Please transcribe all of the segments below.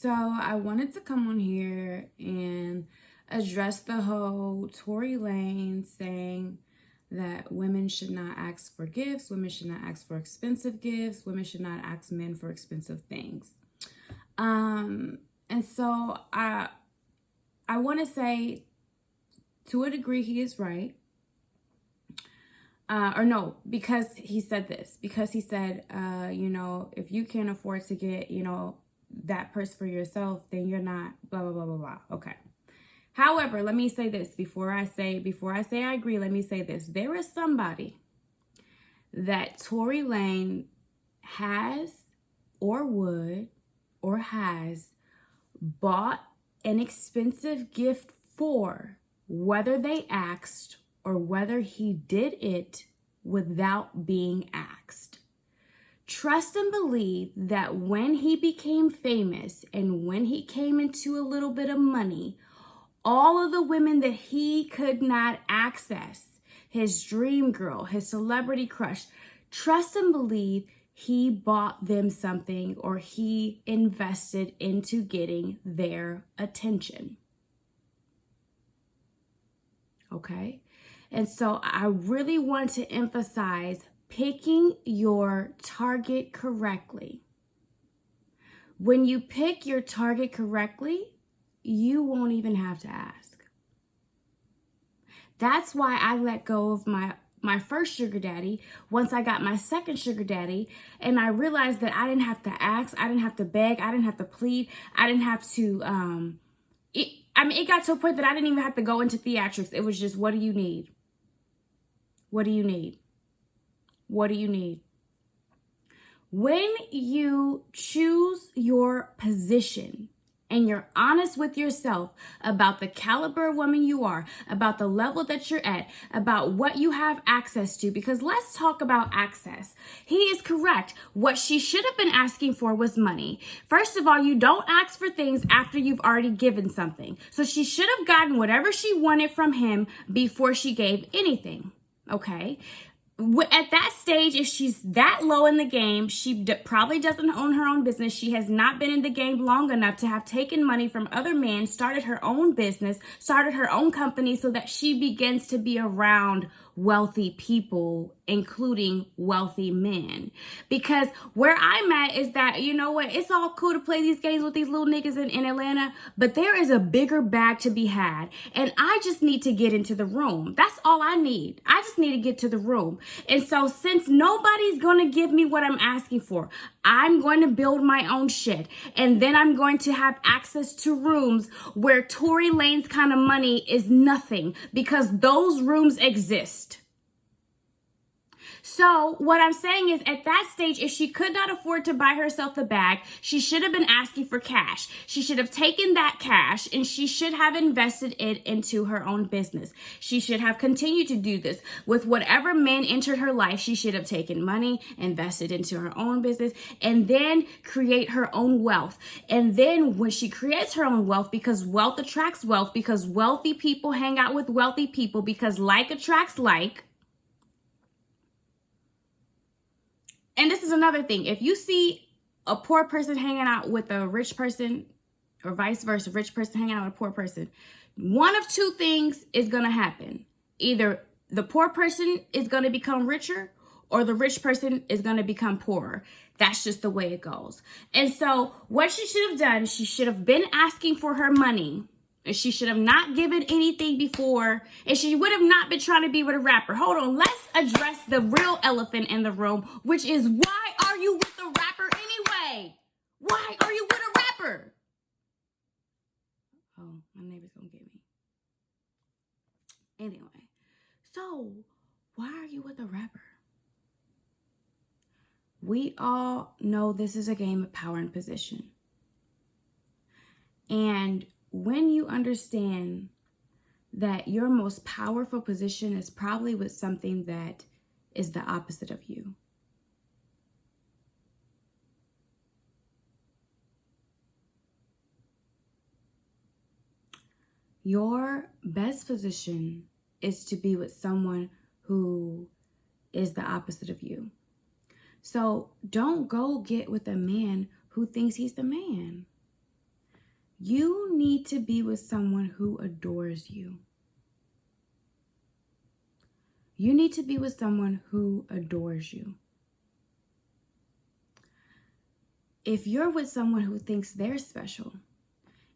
So I wanted to come on here and address the whole Tory Lanez saying that women should not ask for gifts, women should not ask for expensive gifts, women should not ask men for expensive things. And so I want to say, to a degree, he is right. Because he said this. Because he said, if you can't afford to get, that purse for yourself, then you're not blah, blah, blah, blah, blah. Okay. However, let me say this before I say I agree, let me say this. There is somebody that Tory Lanez has or would or has bought an expensive gift for, whether they asked or whether he did it without being asked. Trust and believe that when he became famous and when he came into a little bit of money, all of the women that he could not access, his dream girl, his celebrity crush, trust and believe he bought them something or he invested into getting their attention. Okay? And so I really want to emphasize picking your target correctly. When you pick your target correctly, you won't even have to ask. That's why I let go of my first sugar daddy once I got my second sugar daddy, and I realized that I didn't have to ask, I didn't have to beg, I didn't have to plead, I didn't have to, it got to a point that I didn't even have to go into theatrics. It was just, what do you need? What do you need? What do you need? When you choose your position and you're honest with yourself about the caliber of woman you are, about the level that you're at, about what you have access to, because let's talk about access. He is correct. What she should have been asking for was money. First of all, you don't ask for things after you've already given something. So she should have gotten whatever she wanted from him before she gave anything. Okay? At that stage, if she's that low in the game, she probably doesn't own her own business. She has not been in the game long enough to have taken money from other men, started her own business, started her own company so that she begins to be around wealthy people, including wealthy men. Because where I'm at is that, you know what, it's all cool to play these games with these little niggas in Atlanta, but there is a bigger bag to be had. And I just need to get into the room. That's all I need. I just need to get to the room. And so since nobody's going to give me what I'm asking for, I'm going to build my own shit. And then I'm going to have access to rooms where Tory Lanez kind of money is nothing, because those rooms exist. So what I'm saying is, at that stage, if she could not afford to buy herself the bag, she should have been asking for cash. She should have taken that cash and she should have invested it into her own business. She should have continued to do this. With whatever men entered her life, she should have taken money, invested into her own business, and then create her own wealth. And then when she creates her own wealth, because wealth attracts wealth, because wealthy people hang out with wealthy people, because like attracts like. And this is another thing. If you see a poor person hanging out with a rich person, or vice versa, rich person hanging out with a poor person, one of two things is going to happen. Either the poor person is going to become richer, or the rich person is going to become poorer. That's just the way it goes. And so what she should have done, she should have been asking for her money. And she should have not given anything before. And she would have not been trying to be with a rapper. Hold on. Let's address the real elephant in the room, which is, why are you with the rapper anyway? Why are you with a rapper? Oh, my neighbor's going to get me. Anyway, so why are you with a rapper? We all know this is a game of power and position. And when you understand that your most powerful position is probably with something that is the opposite of you. Your best position is to be with someone who is the opposite of you. So don't go get with a man who thinks he's the man. You need to be with someone who adores you. You need to be with someone who adores you. If you're with someone who thinks they're special,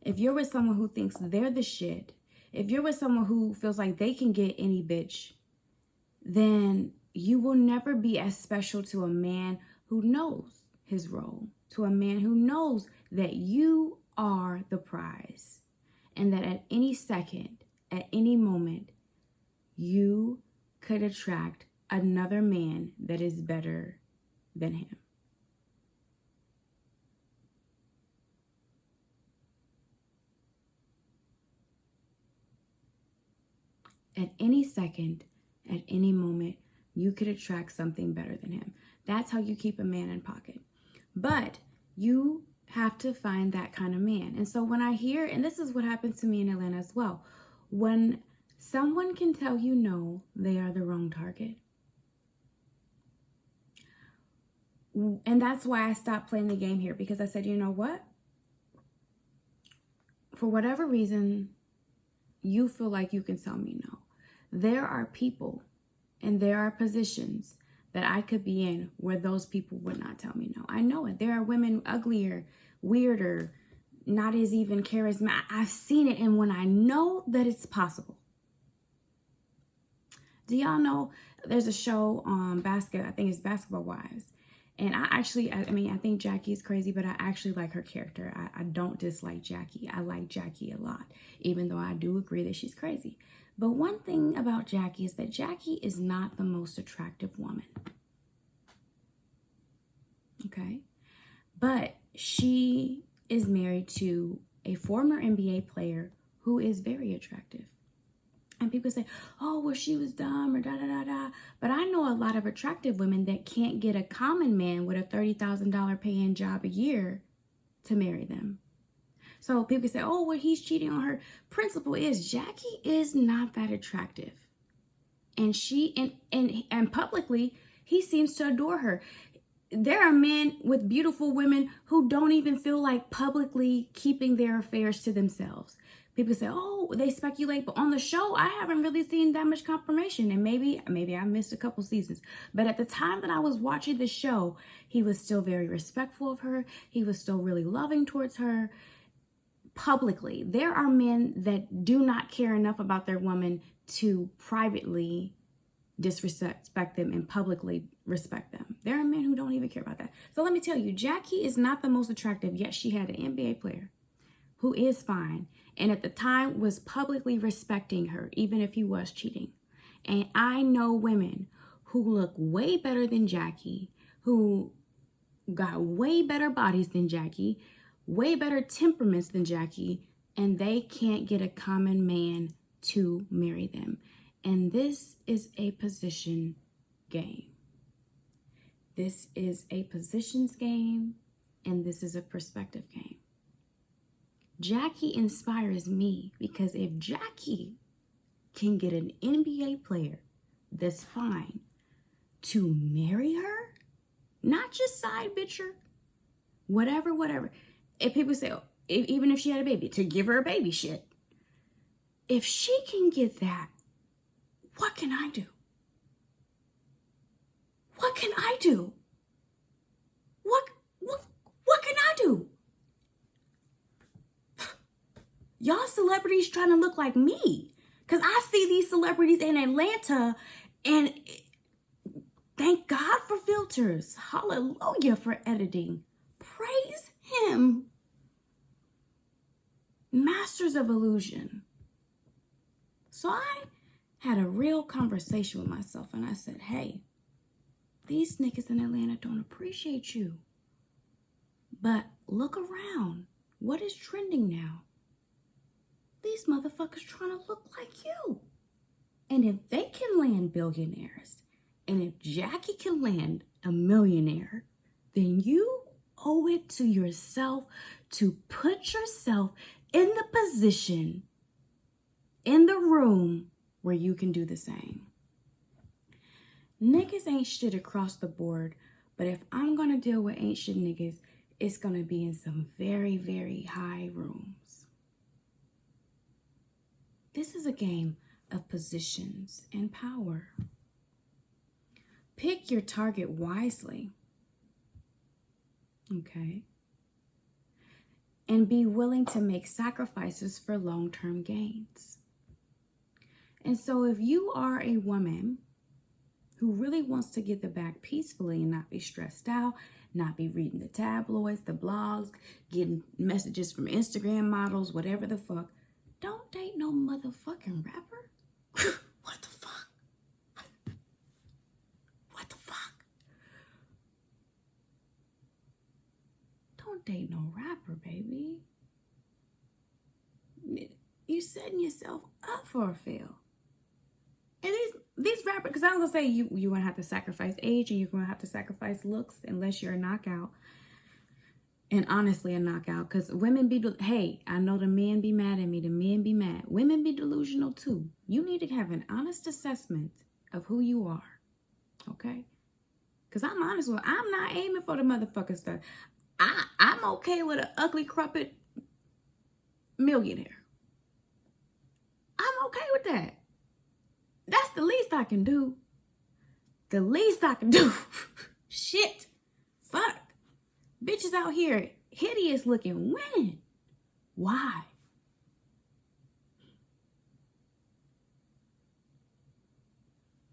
if you're with someone who thinks they're the shit, if you're with someone who feels like they can get any bitch, then you will never be as special to a man who knows his role, to a man who knows that you are the prize, and that at any second, at any moment, you could attract another man that is better than him. At any second, at any moment, you could attract something better than him. That's how you keep a man in pocket. But you have to find that kind of man. And so when I hear, and this is what happens to me in Atlanta as well, when someone can tell you no, they are the wrong target. And that's why I stopped playing the game here, because I said, you know what? For whatever reason, you feel like you can tell me no. There are people and there are positions that I could be in where those people would not tell me no. I know it. There are women uglier, weirder, not as even charismatic. I've seen it. And when I know that it's possible. Do y'all know there's a show on I think it's Basketball Wives. And I think Jackie is crazy, but I actually like her character. I don't dislike Jackie. I like Jackie a lot, even though I do agree that she's crazy. But one thing about Jackie is that Jackie is not the most attractive woman. Okay? But she is married to a former NBA player who is very attractive. And people say, oh, well, she was dumb or da-da-da-da. But I know a lot of attractive women that can't get a common man with a $30,000 paying job a year to marry them. So people say, oh, well, he's cheating on her. Principle is Jackie is not that attractive. And and publicly, he seems to adore her. There are men with beautiful women who don't even feel like publicly keeping their affairs to themselves. People say, oh, they speculate, but on the show, I haven't really seen that much confirmation. And maybe I missed a couple seasons. But at the time that I was watching the show, he was still very respectful of her. He was still really loving towards her. Publicly, there are men that do not care enough about their woman to privately disrespect them and publicly respect them. There are men who don't even care about that. So let me tell you, Jackie is not the most attractive, yet she had an NBA player who is fine, and at the time was publicly respecting her, even if he was cheating. And I know women who look way better than Jackie, who got way better bodies than Jackie, way better temperaments than Jackie, and they can't get a common man to marry them. And this is a position game. This is a positions game, and this is a perspective game. Jackie inspires me because if Jackie can get an NBA player that's fine to marry her, not just side bitch her, whatever. If people say, even if she had a baby, to give her a baby shit. If she can get that, what can I do? What can I do? What can I do? Y'all celebrities trying to look like me. Because I see these celebrities in Atlanta, and thank God for filters. Hallelujah for editing. Praise him. Masters of illusion. So I had a real conversation with myself, and I said, hey, these niggas in Atlanta don't appreciate you. But look around. What is trending now? These motherfuckers trying to look like you. And if they can land billionaires, and if Jackie can land a millionaire, then you owe it to yourself to put yourself in the position, in the room where you can do the same. Niggas ain't shit across the board, but if I'm gonna deal with ain't shit niggas, it's going to be in some very, very high rooms. This is a game of positions and power. Pick your target wisely. Okay? And be willing to make sacrifices for long-term gains. And so if you are a woman who really wants to get the bag peacefully and not be stressed out, not be reading the tabloids, the blogs, getting messages from Instagram models, whatever the fuck, don't date no motherfucking rapper. What the fuck? What the fuck? Don't date no rapper, baby. You're setting yourself up for a fail. And these rappers, because I was going to say you're going to have to sacrifice age and you're going to have to sacrifice looks unless you're a knockout. And honestly, a knockout. Because women be, hey, I know the men be mad at me. The men be mad. Women be delusional too. You need to have an honest assessment of who you are. Okay? Because I'm honest with you. I'm not aiming for the motherfucking stuff. I'm okay with an ugly, crumpet millionaire. I'm okay with that. That's the least I can do. The least I can do. Shit. Fuck. Bitches out here, hideous looking women. Why?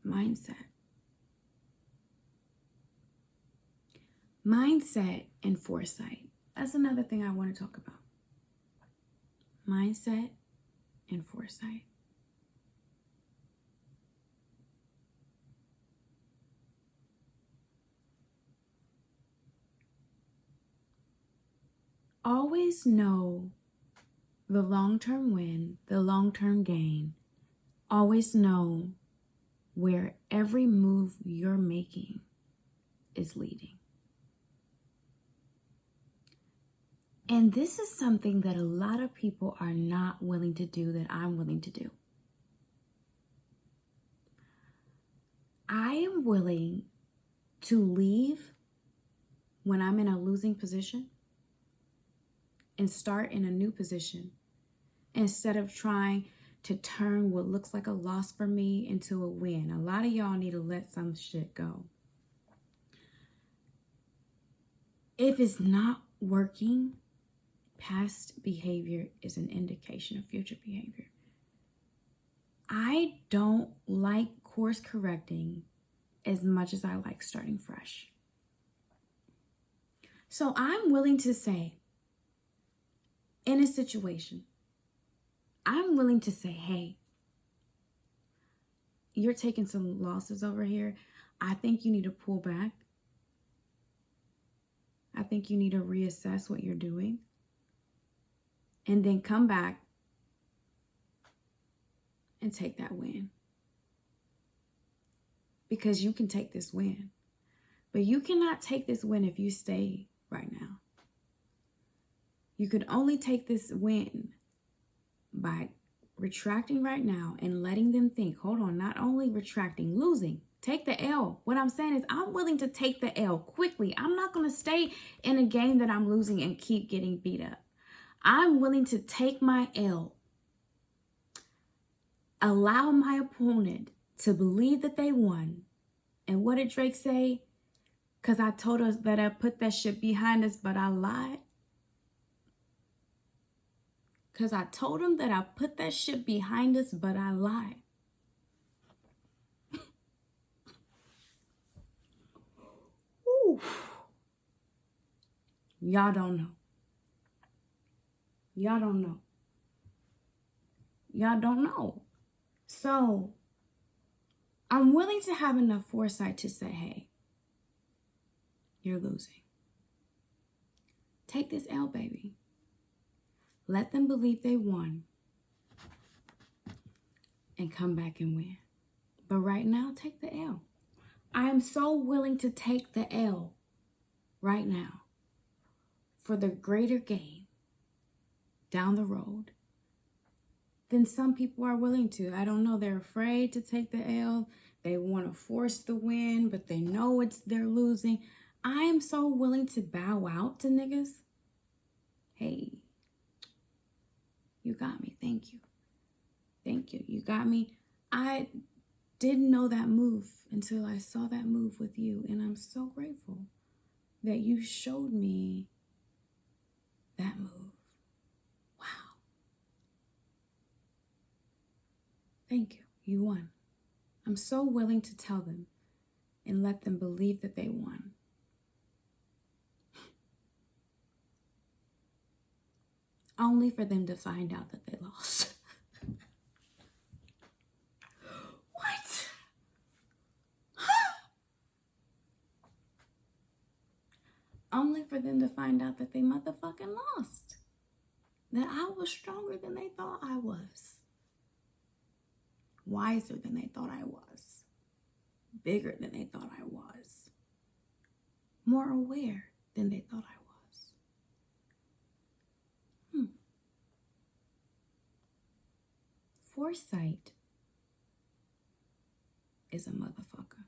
Mindset. Mindset and foresight. That's another thing I want to talk about. Mindset and foresight. Always know the long-term win, the long-term gain. Always know where every move you're making is leading. And this is something that a lot of people are not willing to do that I'm willing to do. I am willing to leave when I'm in a losing position and start in a new position instead of trying to turn what looks like a loss for me into a win. A lot of y'all need to let some shit go. If it's not working, past behavior is an indication of future behavior. I don't like course correcting as much as I like starting fresh. So I'm willing to say, in a situation, I'm willing to say, hey, you're taking some losses over here. I think you need to pull back. I think you need to reassess what you're doing. And then come back and take that win. Because you can take this win. But you cannot take this win if you stay right now. You could only take this win by retracting right now and letting them think, hold on, not only retracting, losing, take the L. What I'm saying is I'm willing to take the L quickly. I'm not going to stay in a game that I'm losing and keep getting beat up. I'm willing to take my L, allow my opponent to believe that they won. And what did Drake say? Because I told us that I put that shit behind us, but I lied. Because I told him that I put that shit behind us, but I lied. Ooh. Y'all don't know. Y'all don't know. Y'all don't know. So, I'm willing to have enough foresight to say, hey, you're losing. Take this L, baby. Let them believe they won and come back and win. But right now, take the L. I am so willing to take the L right now for the greater gain down the road than some people are willing to. I don't know. They're afraid to take the L. They want to force the win, but they know they're losing. I am so willing to bow out to niggas. Hey, you got me. Thank you. Thank you. You got me. I didn't know that move until I saw that move with you. And I'm so grateful that you showed me that move. Wow. Thank you. You won. I'm so willing to tell them and let them believe that they won. Only for them to find out that they lost. What? Huh? Only for them to find out that they motherfucking lost. That I was stronger than they thought I was. Wiser than they thought I was. Bigger than they thought I was. More aware than they thought I was. Foresight is a motherfucker.